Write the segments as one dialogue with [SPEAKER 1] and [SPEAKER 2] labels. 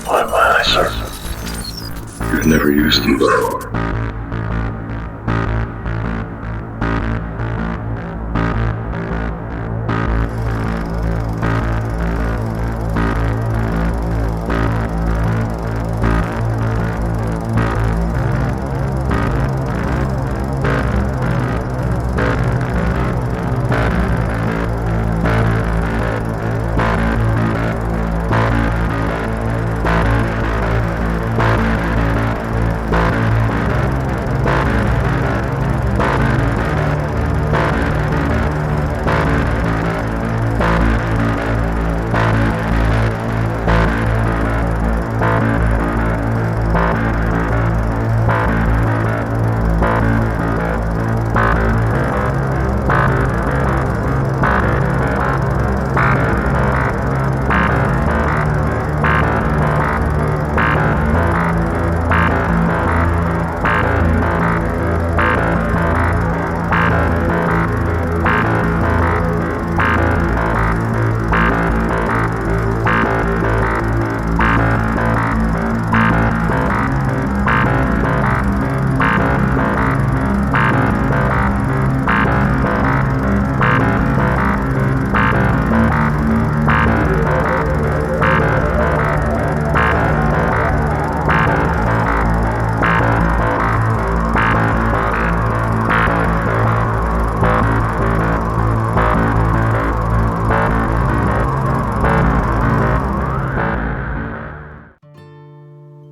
[SPEAKER 1] Why am I, sir? You've never used them before.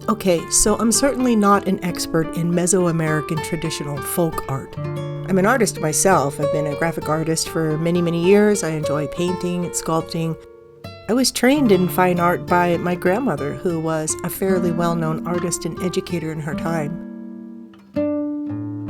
[SPEAKER 2] Okay, so I'm certainly not an expert in Mesoamerican traditional folk art. I'm an artist myself. I've been a graphic artist for many, many years. I enjoy painting and sculpting. I was trained in fine art by my grandmother, who was a fairly well-known artist and educator in her time.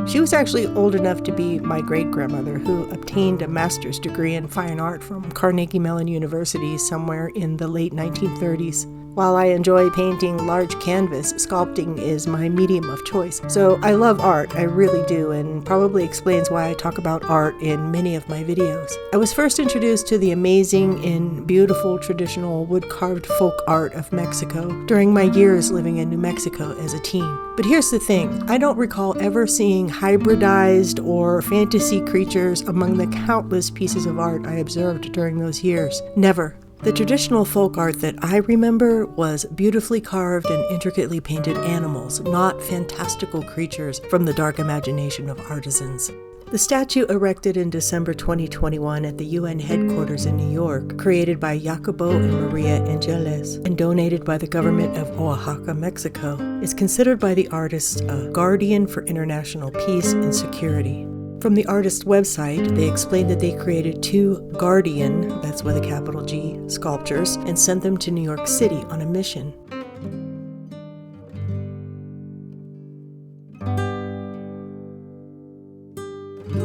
[SPEAKER 2] She was actually old enough to be my great-grandmother, who obtained a master's degree in fine art from Carnegie Mellon University somewhere in the late 1930s. While I enjoy painting large canvas, sculpting is my medium of choice. So I love art, I really do, and probably explains why I talk about art in many of my videos. I was first introduced to the amazing and beautiful traditional wood-carved folk art of Mexico during my years living in New Mexico as a teen. But here's the thing, I don't recall ever seeing hybridized or fantasy creatures among the countless pieces of art I observed during those years. Never. The traditional folk art that I remember was beautifully carved and intricately painted animals, not fantastical creatures from the dark imagination of artisans. The statue erected in December 2021 at the UN headquarters in New York, created by Jacobo and Maria Angeles and donated by the government of Oaxaca, Mexico, is considered by the artists a guardian for international peace and security. From the artist's website, they explained that they created 2 Guardian, that's with a capital G, sculptures, and sent them to New York City on a mission.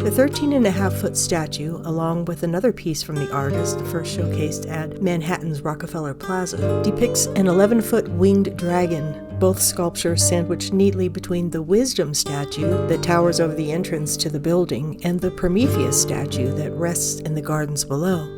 [SPEAKER 2] The 13.5-foot statue, along with another piece from the artist, first showcased at Manhattan's Rockefeller Plaza, depicts an 11-foot winged dragon, both sculptures sandwiched neatly between the Wisdom statue that towers over the entrance to the building and the Prometheus statue that rests in the gardens below.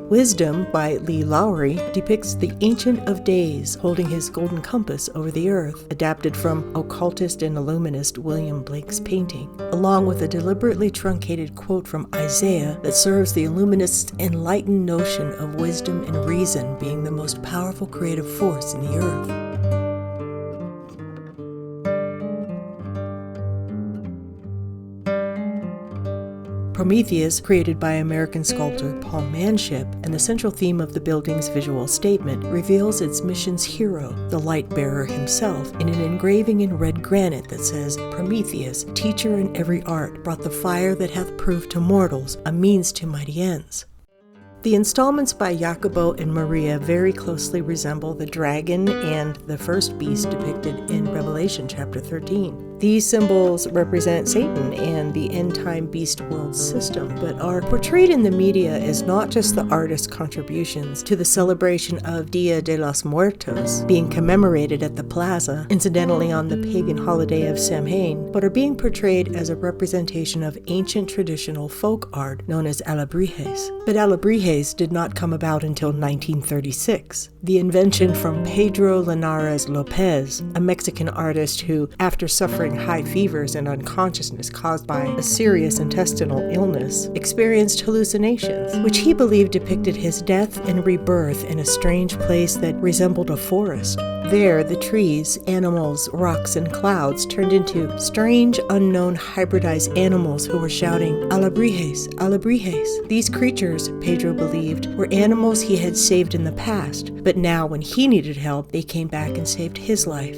[SPEAKER 2] Wisdom, by Lee Lowry, depicts the Ancient of Days holding his golden compass over the earth, adapted from occultist and illuminist William Blake's painting, along with a deliberately truncated quote from Isaiah that serves the illuminist's enlightened notion of wisdom and reason being the most powerful creative force in the earth. Prometheus, created by American sculptor Paul Manship, and the central theme of the building's visual statement, reveals its mission's hero, the light-bearer himself, in an engraving in red granite that says, "Prometheus, teacher in every art, brought the fire that hath proved to mortals a means to mighty ends." The installments by Jacobo and Maria very closely resemble the dragon and the first beast depicted in Revelation chapter 13. These symbols represent Satan and the end-time beast world system, but are portrayed in the media as not just the artist's contributions to the celebration of Dia de los Muertos being commemorated at the plaza, incidentally on the pagan holiday of Samhain, but are being portrayed as a representation of ancient traditional folk art known as alebrijes. But alebrijes did not come about until 1936. The invention from Pedro Linares Lopez, a Mexican artist who, after suffering high fevers and unconsciousness caused by a serious intestinal illness, experienced hallucinations, which he believed depicted his death and rebirth in a strange place that resembled a forest. There, the trees, animals, rocks, and clouds turned into strange, unknown, hybridized animals who were shouting, "Alebrijes, alebrijes." These creatures, Pedro believed, were animals he had saved in the past, but now when he needed help, they came back and saved his life.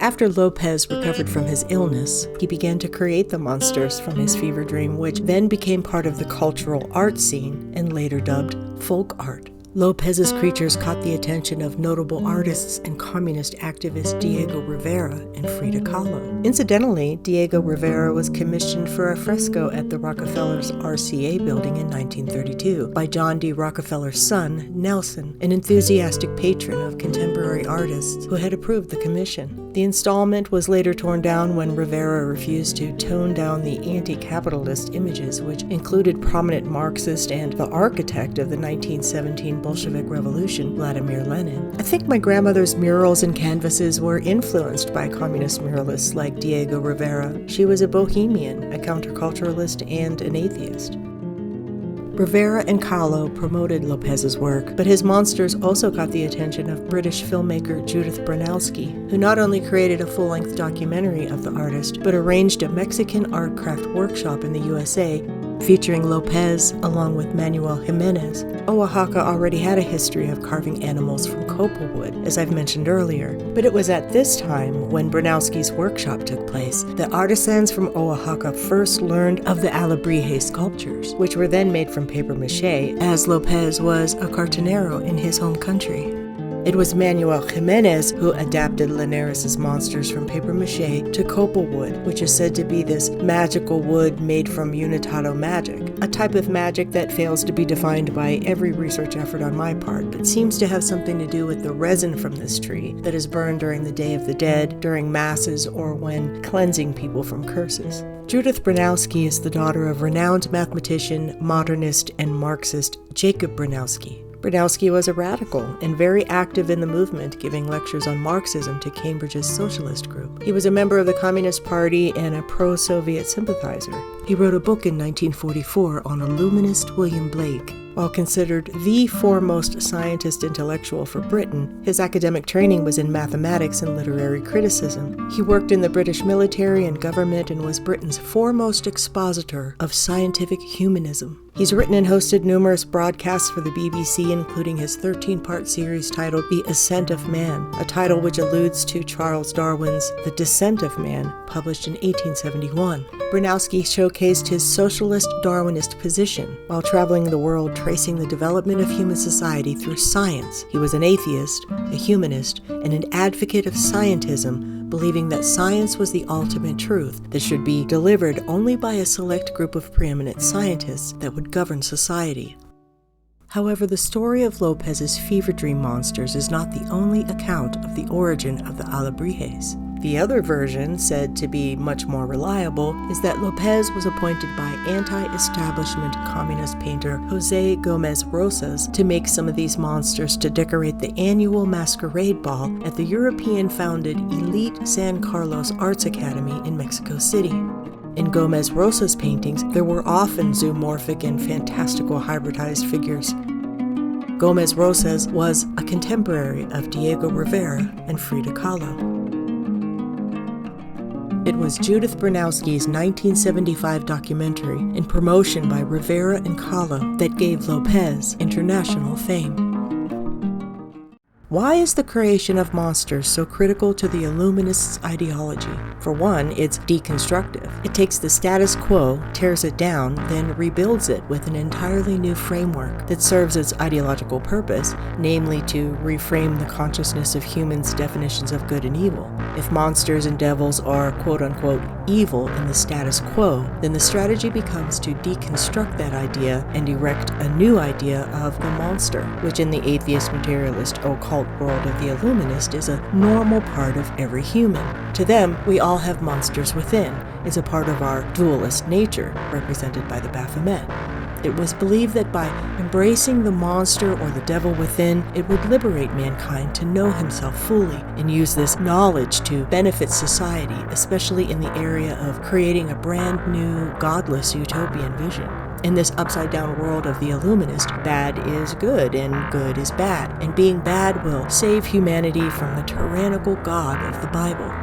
[SPEAKER 2] After Lopez recovered from his illness, he began to create the monsters from his fever dream, which then became part of the cultural art scene and later dubbed folk art. Lopez's creatures caught the attention of notable artists and communist activist Diego Rivera and Frida Kahlo. Incidentally, Diego Rivera was commissioned for a fresco at the Rockefeller's RCA building in 1932 by John D. Rockefeller's son, Nelson, an enthusiastic patron of contemporary artists who had approved the commission. The installment was later torn down when Rivera refused to tone down the anti-capitalist images, which included prominent Marxist and the architect of the 1917 Bolshevik Revolution, Vladimir Lenin. I think my grandmother's murals and canvases were influenced by communist muralists like Diego Rivera. She was a bohemian, a counterculturalist, and an atheist. Rivera and Kahlo promoted Lopez's work, but his monsters also got the attention of British filmmaker Judith Bronowski, who not only created a full-length documentary of the artist, but arranged a Mexican art craft workshop in the USA featuring Lopez along with Manuel Jimenez. Oaxaca already had a history of carving animals from copal wood, as I've mentioned earlier, but it was at this time, when Bronowski's workshop took place, that artisans from Oaxaca first learned of the alebrije sculptures, which were then made from papier-mâché, as Lopez was a cartonero in his home country. It was Manuel Jimenez who adapted Linares' monsters from papier-mâché to copal wood, which is said to be this magical wood made from unitado magic, a type of magic that fails to be defined by every research effort on my part, but seems to have something to do with the resin from this tree that is burned during the Day of the Dead, during masses, or when cleansing people from curses. Judith Bronowski is the daughter of renowned mathematician, modernist, and Marxist Jacob Bronowski. Bronowski was a radical and very active in the movement, giving lectures on Marxism to Cambridge's socialist group. He was a member of the Communist Party and a pro-Soviet sympathizer. He wrote a book in 1944 on illuminist William Blake. While considered the foremost scientist intellectual for Britain, his academic training was in mathematics and literary criticism. He worked in the British military and government and was Britain's foremost expositor of scientific humanism. He's written and hosted numerous broadcasts for the BBC, including his 13-part series titled The Ascent of Man, a title which alludes to Charles Darwin's The Descent of Man, published in 1871. Bronowski showcased his socialist Darwinist position while traveling the world tracing the development of human society through science. He was an atheist, a humanist, and an advocate of scientism, believing that science was the ultimate truth that should be delivered only by a select group of preeminent scientists that would govern society. However, the story of Lopez's fever dream monsters is not the only account of the origin of the alebrijes. The other version, said to be much more reliable, is that Lopez was appointed by anti-establishment communist painter José Gómez Rosas to make some of these monsters to decorate the annual masquerade ball at the European-founded elite San Carlos Arts Academy in Mexico City. In Gómez Rosas' paintings, there were often zoomorphic and fantastical hybridized figures. Gómez Rosas was a contemporary of Diego Rivera and Frida Kahlo. It was Judith Bronowski's 1975 documentary in promotion by Rivera and Kahlo that gave Lopez international fame. Why is the creation of monsters so critical to the Illuminists' ideology? For one, it's deconstructive. It takes the status quo, tears it down, then rebuilds it with an entirely new framework that serves its ideological purpose, namely to reframe the consciousness of humans' definitions of good and evil. If monsters and devils are quote-unquote evil in the status quo, then the strategy becomes to deconstruct that idea and erect a new idea of the monster, which in the atheist, materialist, occult world of the Illuminist is a normal part of every human. To them, we all have monsters within. It's a part of our dualist nature, represented by the Baphomet. It was believed that by embracing the monster or the devil within, it would liberate mankind to know himself fully and use this knowledge to benefit society, especially in the area of creating a brand new, godless utopian vision. In this upside-down world of the Illuminist, bad is good and good is bad, and being bad will save humanity from the tyrannical God of the Bible.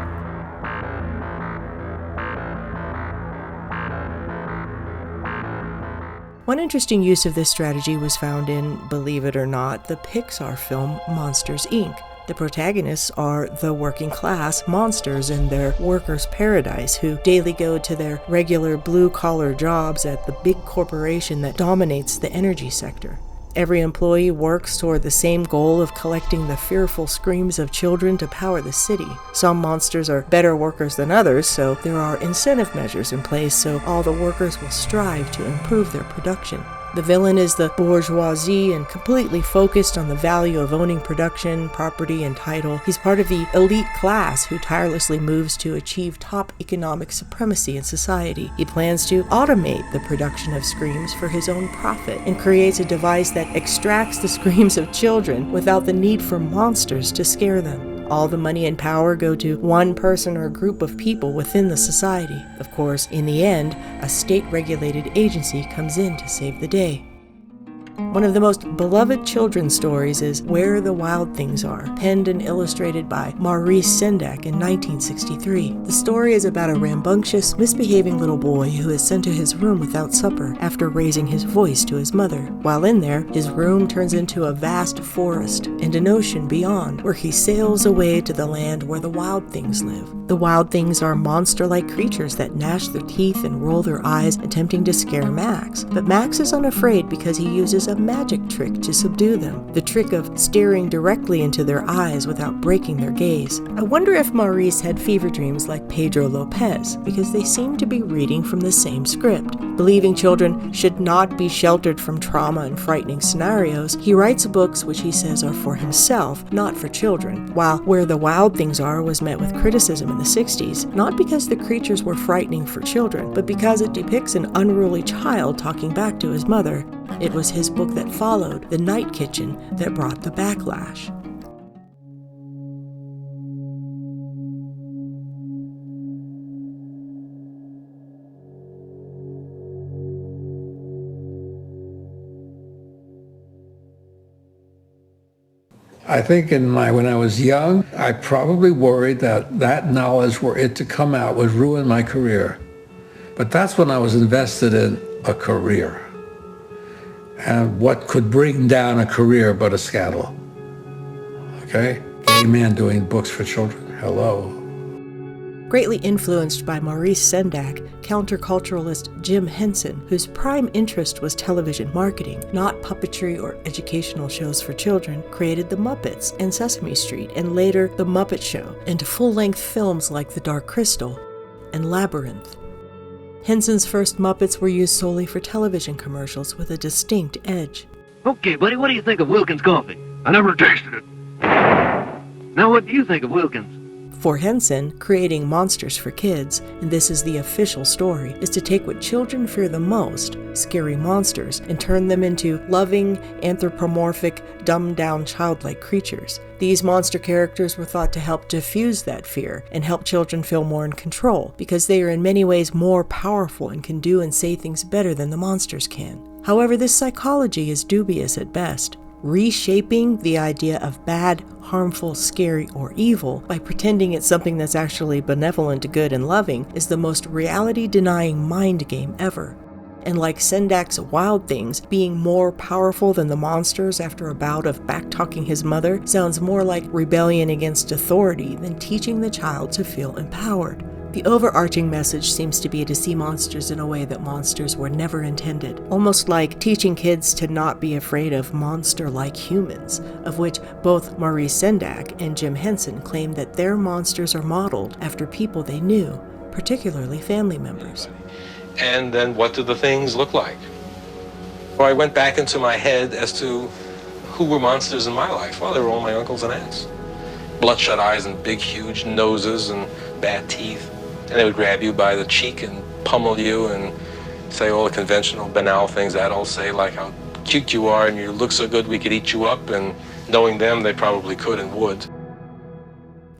[SPEAKER 2] One interesting use of this strategy was found in, believe it or not, the Pixar film Monsters, Inc. The protagonists are the working class monsters in their workers' paradise who daily go to their regular blue-collar jobs at the big corporation that dominates the energy sector. Every employee works toward the same goal of collecting the fearful screams of children to power the city. Some monsters are better workers than others, so there are incentive measures in place so all the workers will strive to improve their production. The villain is the bourgeoisie and completely focused on the value of owning production, property, and title. He's part of the elite class who tirelessly moves to achieve top economic supremacy in society. He plans to automate the production of screams for his own profit and creates a device that extracts the screams of children without the need for monsters to scare them. All the money and power go to one person or group of people within the society. Of course, in the end, a state-regulated agency comes in to save the day. One of the most beloved children's stories is Where the Wild Things Are, penned and illustrated by Maurice Sendak in 1963. The story is about a rambunctious, misbehaving little boy who is sent to his room without supper after raising his voice to his mother. While in there, his room turns into a vast forest and an ocean beyond, where he sails away to the land where the wild things live. The wild things are monster-like creatures that gnash their teeth and roll their eyes, attempting to scare Max. But Max is unafraid because he uses a magic trick to subdue them, the trick of staring directly into their eyes without breaking their gaze. I wonder if Maurice had fever dreams like Pedro Lopez, because they seem to be reading from the same script. Believing children should not be sheltered from trauma and frightening scenarios, he writes books which he says are for himself, not for children. While Where the Wild Things Are was met with criticism in the 60s, not because the creatures were frightening for children, but because it depicts an unruly child talking back to his mother. It was his book that followed, The Night Kitchen, that brought the backlash.
[SPEAKER 3] I think when I was young, I probably worried that knowledge, were it to come out, would ruin my career. But that's when I was invested in a career. And what could bring down a career but a scandal? Okay? Gay man doing books for children. Hello.
[SPEAKER 2] Greatly influenced by Maurice Sendak, counterculturalist Jim Henson, whose prime interest was television marketing, not puppetry or educational shows for children, created The Muppets and Sesame Street, and later The Muppet Show, and full-length films like The Dark Crystal and Labyrinth. Henson's first Muppets were used solely for television commercials with a distinct edge.
[SPEAKER 4] Okay, buddy, what do you think of Wilkins coffee? I never tasted it. Now, what do you think of Wilkins?
[SPEAKER 2] For Henson, creating monsters for kids, and this is the official story, is to take what children fear the most, scary monsters, and turn them into loving, anthropomorphic, dumbed-down, childlike creatures. These monster characters were thought to help diffuse that fear and help children feel more in control, because they are in many ways more powerful and can do and say things better than the monsters can. However, this psychology is dubious at best. Reshaping the idea of bad, harmful, scary, or evil by pretending it's something that's actually benevolent, good, and loving is the most reality-denying mind game ever. and like Sendak's wild things being more powerful than the monsters after a bout of back-talking his mother sounds more like rebellion against authority than teaching the child to feel empowered. The overarching message seems to be to see monsters in a way that monsters were never intended, almost like teaching kids to not be afraid of monster-like humans, of which both Maurice Sendak and Jim Henson claim that their monsters are modeled after people they knew, particularly family members.
[SPEAKER 5] And then what do the things look like? Well, I went back into my head as to who were monsters in my life. Well, they were all my uncles and aunts. Bloodshot eyes and big, huge noses and bad teeth. And they would grab you by the cheek and pummel you and say all the conventional, banal things that all say, like how cute you are and you look so good we could eat you up. And knowing them, they probably could and would.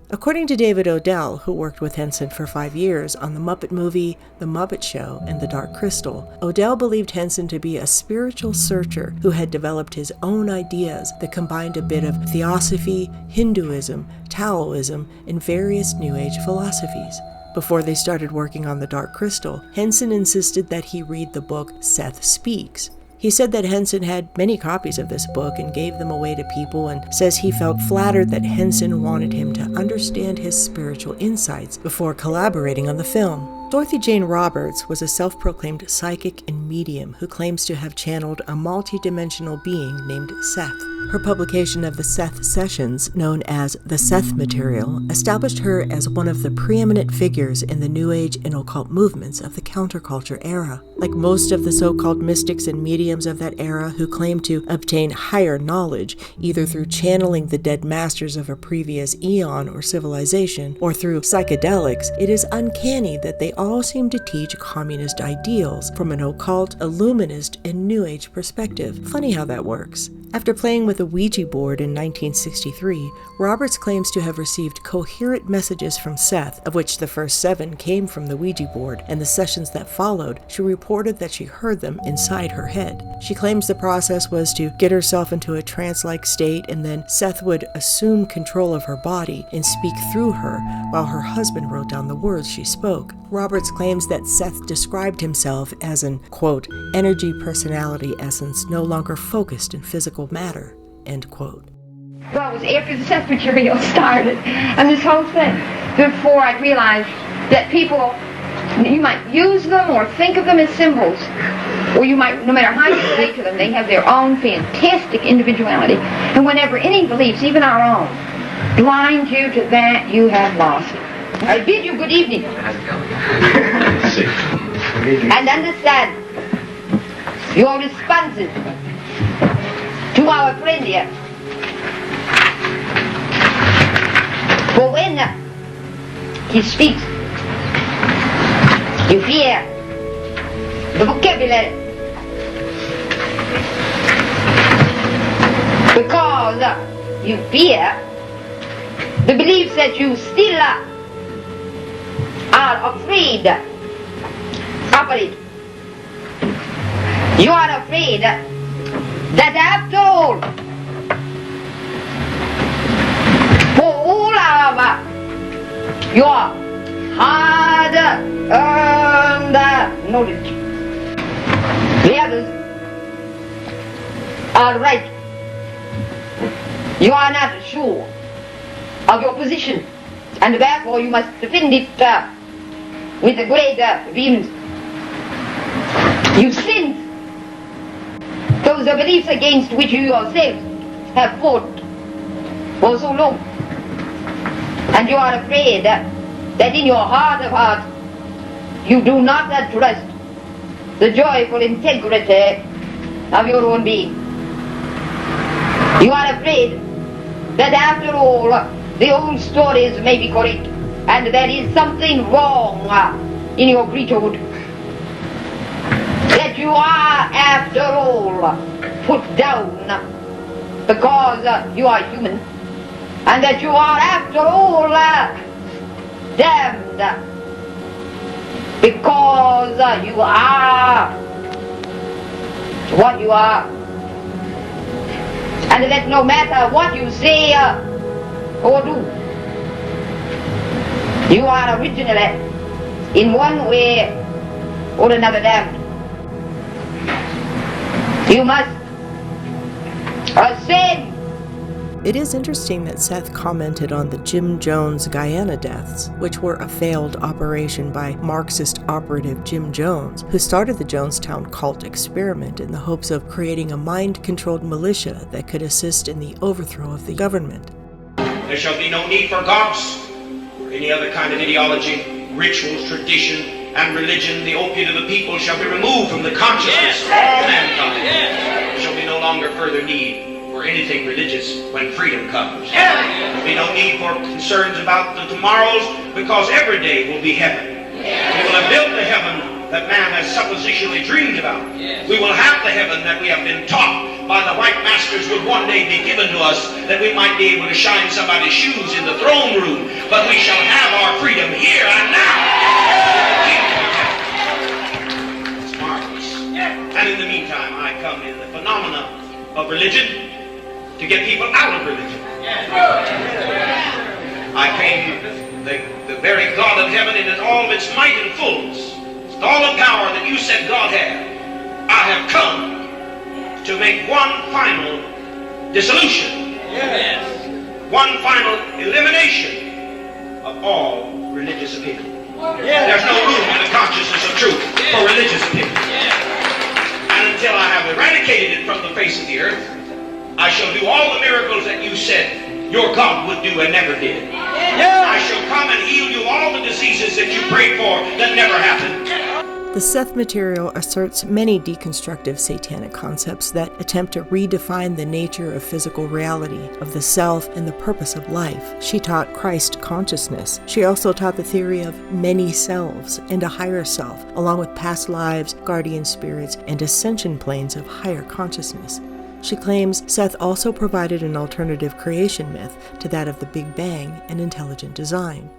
[SPEAKER 2] According to David Odell, who worked with Henson for 5 years on The Muppet Movie, The Muppet Show, and The Dark Crystal, Odell believed Henson to be a spiritual searcher who had developed his own ideas that combined a bit of theosophy, Hinduism, Taoism, and various New Age philosophies. Before they started working on The Dark Crystal, Henson insisted that he read the book Seth Speaks. He said that Henson had many copies of this book and gave them away to people, and says he felt flattered that Henson wanted him to understand his spiritual insights before collaborating on the film. Dorothy Jane Roberts was a self-proclaimed psychic and medium who claims to have channeled a multi-dimensional being named Seth. Her publication of the Seth Sessions, known as the Seth Material, established her as one of the preeminent figures in the New Age and occult movements of the counterculture era. Like most of the so-called mystics and mediums of that era who claimed to obtain higher knowledge, either through channeling the dead masters of a previous eon or civilization, or through psychedelics, it is uncanny that they all seem to teach communist ideals from an occult, illuminist, and New Age perspective. Funny how that works. After playing with a Ouija board in 1963, Roberts claims to have received coherent messages from Seth, of which the first 7 came from the Ouija board, and the sessions that followed, she reported that she heard them inside her head. She claims the process was to get herself into a trance-like state, and then Seth would assume control of her body and speak through her, while her husband wrote down the words she spoke. Roberts claims that Seth described himself as an, quote, energy personality essence no longer focused in physical matter, end quote.
[SPEAKER 6] Well, it was after the Seth Material started, and this whole thing, before I realized that people, you might use them or think of them as symbols, or you might, no matter how you relate to them, they have their own fantastic individuality. And whenever any beliefs, even our own, blind you to that, you have lost. I bid you good evening. And understand your responses to our friend here. For when he speaks, you hear the vocabulary. Because you fear the beliefs that you still are afraid of it. You are afraid that after all, for all of your hard-earned knowledge, the others are right. You are not sure of your position, and therefore you must defend it with a great vehemence. You sin those beliefs against which you yourselves have fought for so long, and you are afraid that in your heart of hearts you do not trust the joyful integrity of your own being. You are afraid that after all the old stories may be correct, and there is something wrong in your creaturehood. That you are after all put down because you are human, and that you are after all damned because you are what you are, and that no matter what you say or do, you are originally in one way or another damned. You must ascend.
[SPEAKER 2] It is interesting that Seth commented on the Jim Jones Guyana deaths, which were a failed operation by Marxist operative Jim Jones, who started the Jonestown cult experiment in the hopes of creating a mind-controlled militia that could assist in the overthrow of the government.
[SPEAKER 7] There shall be no need for gods or any other kind of ideology, rituals, tradition, and religion. The opiate of the people shall be removed from the consciousness of all mankind. There shall be no longer further need for anything religious when freedom comes. There will be no need for concerns about the tomorrows, because every day will be heaven. We will have built the heaven that man has suppositionally dreamed about. We will have the heaven that we have been taught by the white masters would one day be given to us, that we might be able to shine somebody's shoes in the throne room. But we shall have our freedom here and now. It's marvelous. And in the meantime, I come in the phenomena of religion to get people out of religion. I came, the very God of heaven in all of its might and fullness, with all the power that you said God had. I have come to make one final dissolution, one final elimination of all religious opinion. There's no room in the consciousness of truth for religious opinion. And until I have eradicated it from the face of the earth, I shall do all the miracles that you said your God would do and never did. I shall come and heal you all the diseases that you prayed for that never happened.
[SPEAKER 2] The Seth Material asserts many deconstructive satanic concepts that attempt to redefine the nature of physical reality, of the self, and the purpose of life. She taught Christ consciousness. She also taught the theory of many selves and a higher self, along with past lives, guardian spirits, and ascension planes of higher consciousness. She claims Seth also provided an alternative creation myth to that of the Big Bang and intelligent design.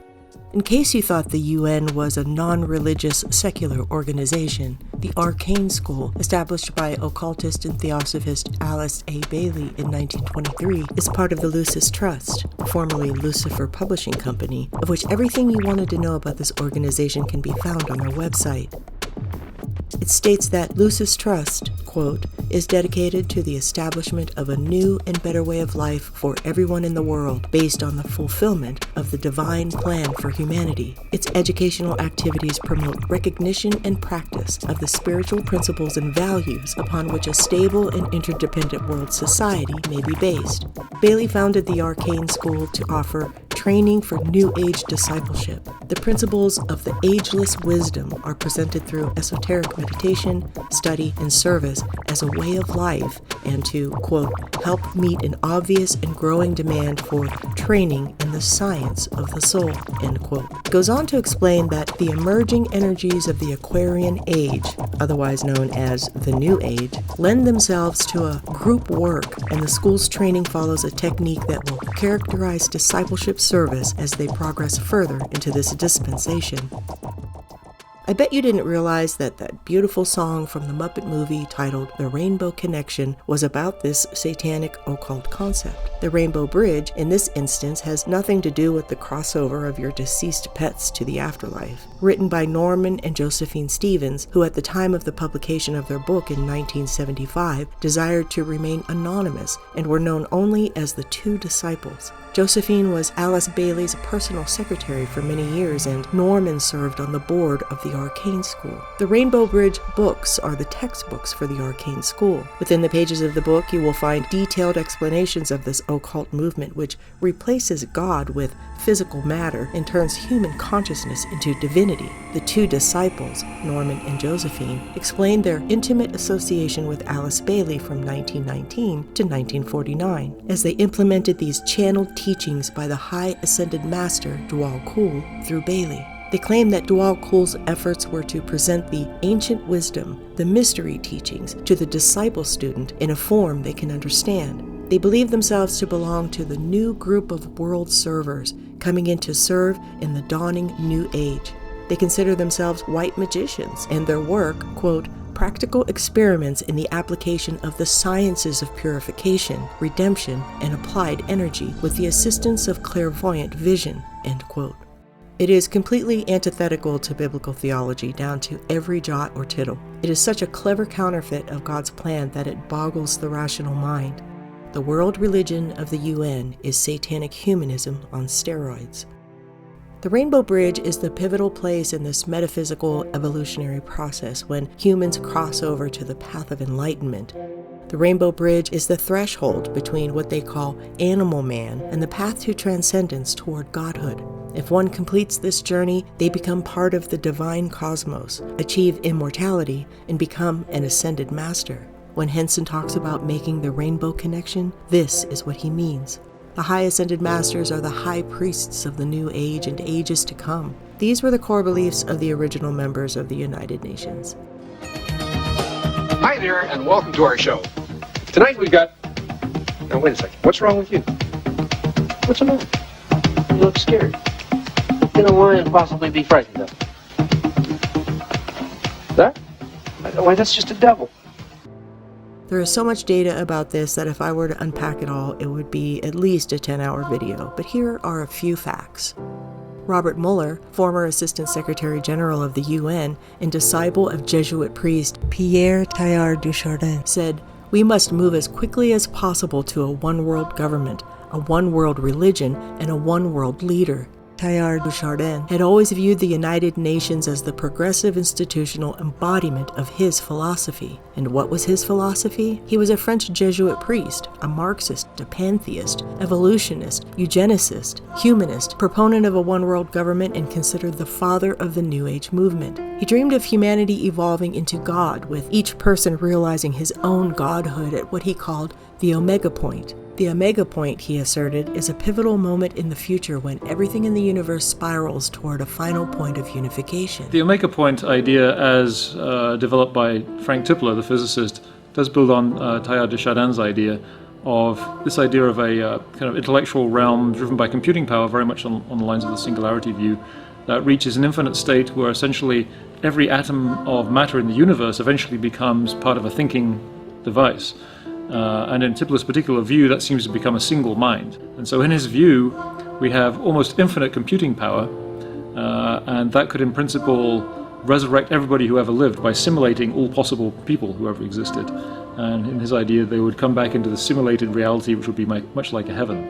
[SPEAKER 2] In case you thought the UN was a non-religious secular organization, the Arcane School, established by occultist and theosophist Alice A. Bailey in 1923, is part of the Lucis Trust, formerly Lucifer Publishing Company, of which everything you wanted to know about this organization can be found on their website. It states that Lucis Trust, quote, is dedicated to the establishment of a new and better way of life for everyone in the world based on the fulfillment of the divine plan for humanity. Its educational activities promote recognition and practice of the spiritual principles and values upon which a stable and interdependent world society may be based. Bailey founded the Arcane School to offer training for New Age discipleship. The principles of the ageless wisdom are presented through esoteric meditation, study, and service as a way of life, and to, quote, help meet an obvious and growing demand for training in the science of the soul, end quote. It goes on to explain that the emerging energies of the Aquarian Age, otherwise known as the New Age, lend themselves to a group work, and the school's training follows a technique that will characterize discipleship service as they progress further into this dispensation. I bet you didn't realize that that beautiful song from the Muppet movie titled The Rainbow Connection was about this satanic occult concept. The Rainbow Bridge, in this instance, has nothing to do with the crossover of your deceased pets to the afterlife. Written by Norman and Josephine Stevens, who at the time of the publication of their book in 1975 desired to remain anonymous and were known only as the Two Disciples. Josephine was Alice Bailey's personal secretary for many years, and Norman served on the board of the Arcane School. The Rainbow Bridge books are the textbooks for the Arcane School. Within the pages of the book, you will find detailed explanations of this occult movement, which replaces God with physical matter and turns human consciousness into divinity. The two disciples, Norman and Josephine, explained their intimate association with Alice Bailey from 1919 to 1949, as they implemented these channeled teachings by the high ascended master Dwal Kul through Bailey. They claim that Dwal Kul's efforts were to present the ancient wisdom, the mystery teachings, to the disciple student in a form they can understand. They believe themselves to belong to the new group of world servers coming in to serve in the dawning new age. They consider themselves white magicians, and their work, quote, practical experiments in the application of the sciences of purification, redemption, and applied energy with the assistance of clairvoyant vision, end quote. It is completely antithetical to biblical theology down to every jot or tittle. It is such a clever counterfeit of God's plan that it boggles the rational mind. The world religion of the UN is satanic humanism on steroids. The Rainbow Bridge is the pivotal place in this metaphysical evolutionary process when humans cross over to the path of enlightenment. The Rainbow Bridge is the threshold between what they call animal man and the path to transcendence toward godhood. If one completes this journey, they become part of the divine cosmos, achieve immortality, and become an ascended master. When Henson talks about making the rainbow connection, this is what he means. The high ascended masters are the high priests of the new age and ages to come. These were the core beliefs of the original members of the United Nations.
[SPEAKER 8] Hi there, and welcome to our show. Tonight we've got... Now, wait a second. What's wrong with you? What's the matter? You look scared. You know, why and possibly be frightened of? That? Why, that's just a devil.
[SPEAKER 2] There is so much data about this that if I were to unpack it all, it would be at least a 10-hour video, but here are a few facts. Robert Mueller, former Assistant Secretary General of the UN and disciple of Jesuit priest Pierre Teilhard de Chardin, said, "We must move as quickly as possible to a one-world government, a one-world religion, and a one-world leader." Teilhard de Chardin had always viewed the United Nations as the progressive institutional embodiment of his philosophy. And what was his philosophy? He was a French Jesuit priest, a Marxist, a pantheist, evolutionist, eugenicist, humanist, proponent of a one-world government, and considered the father of the New Age movement. He dreamed of humanity evolving into God, with each person realizing his own godhood at what he called the Omega Point. The Omega Point, he asserted, is a pivotal moment in the future when everything in the universe spirals toward a final point of unification.
[SPEAKER 9] The Omega Point idea, as developed by Frank Tipler, the physicist, does build on Teilhard de Chardin's idea of this idea of a kind of intellectual realm driven by computing power, very much on the lines of the singularity view, that reaches an infinite state where essentially every atom of matter in the universe eventually becomes part of a thinking device. And in Tipler's particular view, that seems to become a single mind. And so in his view, we have almost infinite computing power, and that could in principle resurrect everybody who ever lived by simulating all possible people who ever existed. And in his idea, they would come back into the simulated reality, which would be much like a heaven.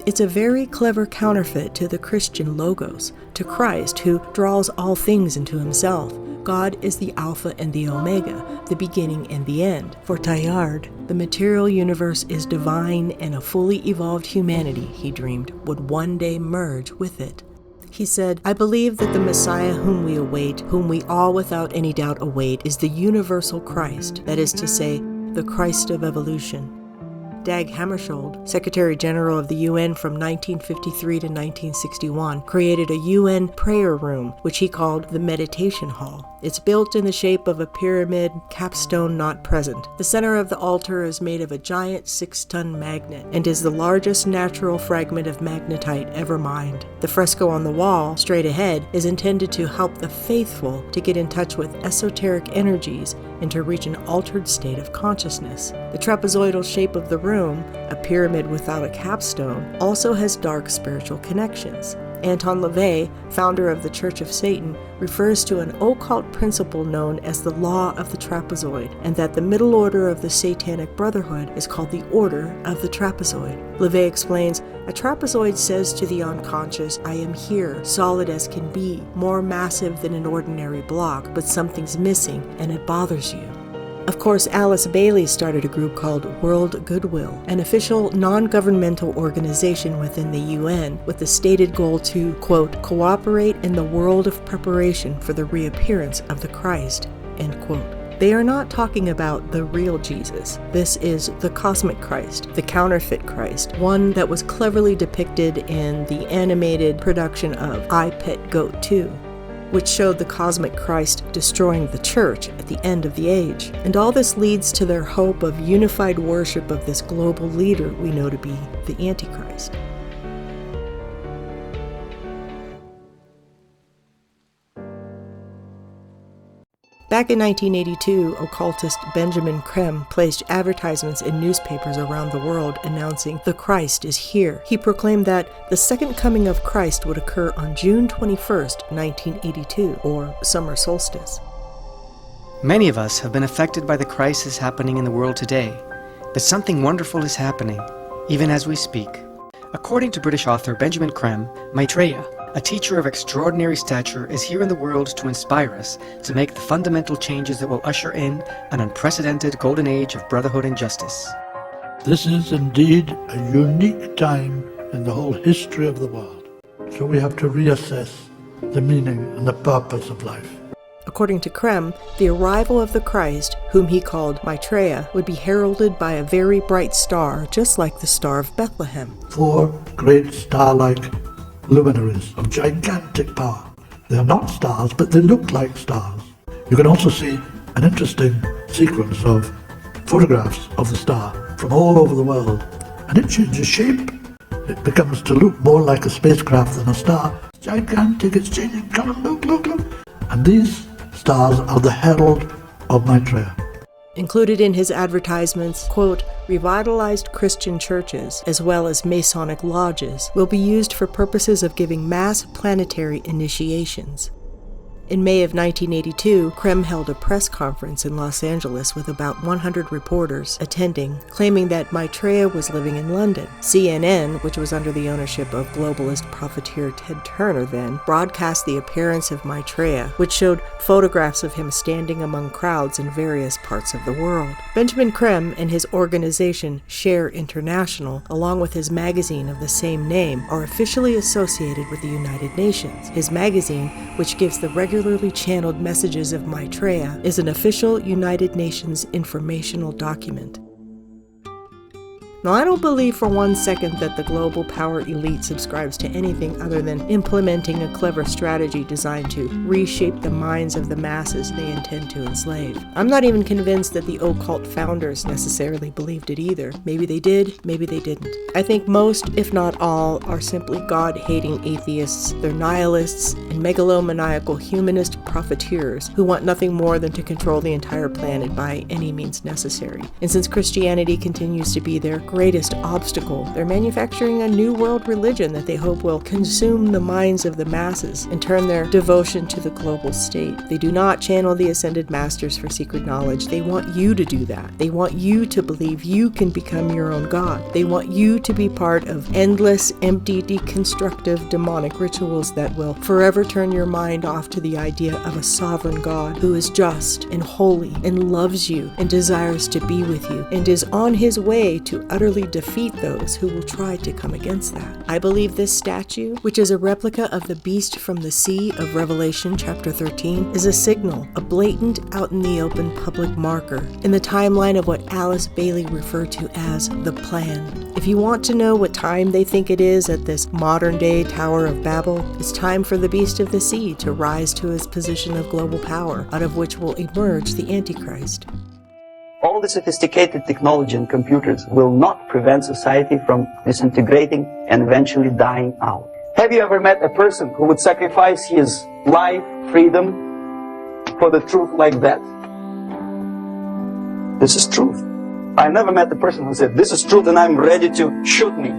[SPEAKER 2] It's a very clever counterfeit to the Christian logos, to Christ, who draws all things into himself. God is the Alpha and the Omega, the beginning and the end. For Teilhard, the material universe is divine, and a fully evolved humanity, he dreamed, would one day merge with it. He said, "I believe that the Messiah whom we await, whom we all without any doubt await, is the universal Christ, that is to say, the Christ of evolution." Dag Hammarskjöld, Secretary General of the UN from 1953 to 1961, created a UN prayer room, which he called the Meditation Hall. It's built in the shape of a pyramid, capstone not present. The center of the altar is made of a giant 6-ton magnet and is the largest natural fragment of magnetite ever mined. The fresco on the wall, straight ahead, is intended to help the faithful to get in touch with esoteric energies and to reach an altered state of consciousness. The trapezoidal shape of the room, a pyramid without a capstone, also has dark spiritual connections. Anton LaVey, founder of the Church of Satan, refers to an occult principle known as the law of the trapezoid, and that the middle order of the Satanic Brotherhood is called the Order of the Trapezoid. LaVey explains, "A trapezoid says to the unconscious, 'I am here, solid as can be, more massive than an ordinary block, but something's missing, and it bothers you.'" Of course, Alice Bailey started a group called World Goodwill, an official non-governmental organization within the UN with the stated goal to, quote, "cooperate in the world of preparation for the reappearance of the Christ," end quote. They are not talking about the real Jesus. This is the cosmic Christ, the counterfeit Christ, one that was cleverly depicted in the animated production of I, Pet Goat 2. Which showed the cosmic Christ destroying the church at the end of the age. And all this leads to their hope of unified worship of this global leader we know to be the Antichrist. Back in 1982, occultist Benjamin Creme placed advertisements in newspapers around the world announcing the Christ is here. He proclaimed that the second coming of Christ would occur on June 21st, 1982, or summer solstice.
[SPEAKER 10] Many of us have been affected by the crisis happening in the world today, but something wonderful is happening, even as we speak. According to British author Benjamin Creme, Maitreya, a teacher of extraordinary stature, is here in the world to inspire us to make the fundamental changes that will usher in an unprecedented golden age of brotherhood and justice.
[SPEAKER 11] This is indeed a unique time in the whole history of the world. So we have to reassess the meaning and the purpose of life.
[SPEAKER 2] According to Creme, the arrival of the Christ, whom he called Maitreya, would be heralded by a very bright star, just like the Star of Bethlehem.
[SPEAKER 11] 4 great star-like luminaries of gigantic power. They are not stars, but they look like stars. You can also see an interesting sequence of photographs of the star from all over the world, and it changes shape. It becomes to look more like a spacecraft than a star. It's gigantic, it's changing color, look. And these stars are the herald of Maitreya.
[SPEAKER 2] Included in his advertisements, quote, revitalized Christian churches, as well as Masonic lodges, will be used for purposes of giving mass planetary initiations. In May of 1982, Creme held a press conference in Los Angeles with about 100 reporters attending, claiming that Maitreya was living in London. CNN, which was under the ownership of globalist profiteer Ted Turner then, broadcast the appearance of Maitreya, which showed photographs of him standing among crowds in various parts of the world. Benjamin Creme and his organization, Share International, along with his magazine of the same name, are officially associated with the United Nations. His magazine, which gives the regularly channeled messages of Maitreya, is an official United Nations informational document. Now, I don't believe for one second that the global power elite subscribes to anything other than implementing a clever strategy designed to reshape the minds of the masses they intend to enslave. I'm not even convinced that the occult founders necessarily believed it either. Maybe they did, maybe they didn't. I think most, if not all, are simply God-hating atheists. They're nihilists and megalomaniacal humanist profiteers who want nothing more than to control the entire planet by any means necessary. And since Christianity continues to be their greatest obstacle, they're manufacturing a new world religion that they hope will consume the minds of the masses and turn their devotion to the global state. They do not channel the ascended masters for secret knowledge. They want you to do that. They want you to believe you can become your own god. They want you to be part of endless, empty, deconstructive, demonic rituals that will forever turn your mind off to the idea of a sovereign God who is just and holy and loves you and desires to be with you and is on his way to utterly defeat those who will try to come against that. I believe this statue, which is a replica of the beast from the sea of Revelation chapter 13, is a signal, a blatant, out in the open public marker in the timeline of what Alice Bailey referred to as the plan. If you want to know what time they think it is at this modern-day Tower of Babel, it's time for the beast of the sea to rise to his position of global power, out of which will emerge the Antichrist.
[SPEAKER 12] All the sophisticated technology and computers will not prevent society from disintegrating and eventually dying out. Have you ever met a person who would sacrifice his life, freedom, for the truth like that? This is truth. I never met a person who said, this is truth and I'm ready to shoot me.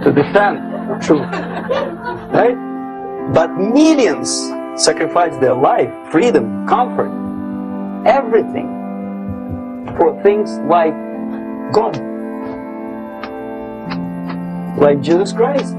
[SPEAKER 12] To defend the truth. Right? But millions sacrifice their life, freedom, comfort, everything for things like God, like Jesus Christ.